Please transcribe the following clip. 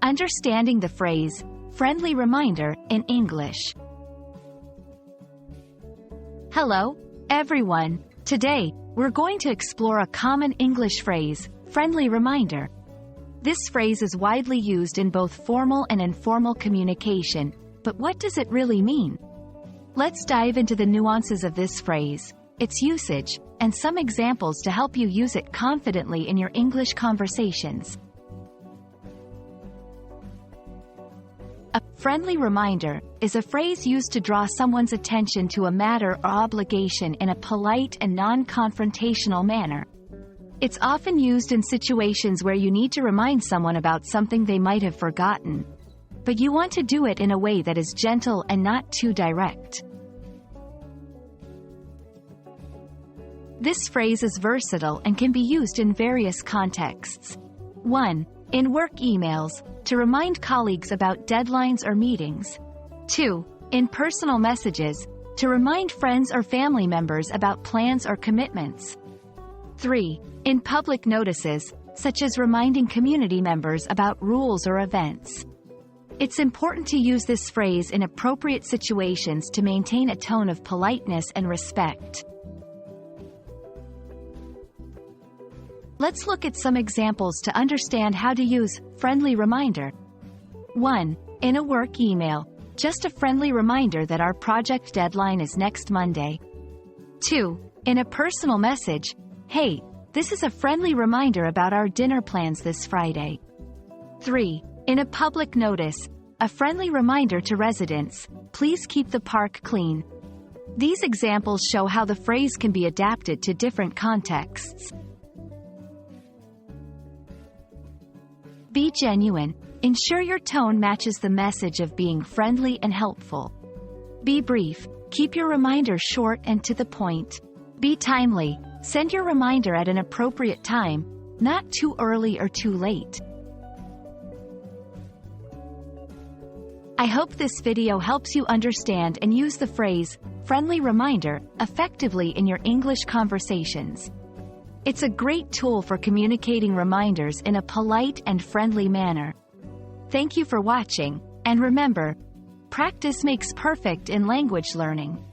Understanding the phrase, friendly reminder, in English. Hello, everyone. Today, we're going to explore a common English phrase, friendly reminder. This phrase is widely used in both formal and informal communication, but what does it really mean? Let's dive into the nuances of this phrase, its usage, and some examples to help you use it confidently in your English conversations. A friendly reminder is a phrase used to draw someone's attention to a matter or obligation in a polite and non-confrontational manner. It's often used in situations where you need to remind someone about something they might have forgotten, but you want to do it in a way that is gentle and not too direct. This phrase is versatile and can be used in various contexts. 1. In work emails, to remind colleagues about deadlines or meetings. 2. In personal messages, to remind friends or family members about plans or commitments. 3. In public notices, such as reminding community members about rules or events. It's important to use this phrase in appropriate situations to maintain a tone of politeness and respect. Let's look at some examples to understand how to use friendly reminder. 1. In a work email, just a friendly reminder that our project deadline is next Monday. 2. In a personal message, hey, this is a friendly reminder about our dinner plans this Friday. 3. In a public notice, a friendly reminder to residents, please keep the park clean. These examples show how the phrase can be adapted to different contexts. Be genuine. Ensure your tone matches the message of being friendly and helpful. Be brief. Keep your reminder short and to the point. Be timely. Send your reminder at an appropriate time, not too early or too late. I hope this video helps you understand and use the phrase, friendly reminder, effectively in your English conversations. It's a great tool for communicating reminders in a polite and friendly manner. Thank you for watching, and remember, practice makes perfect in language learning.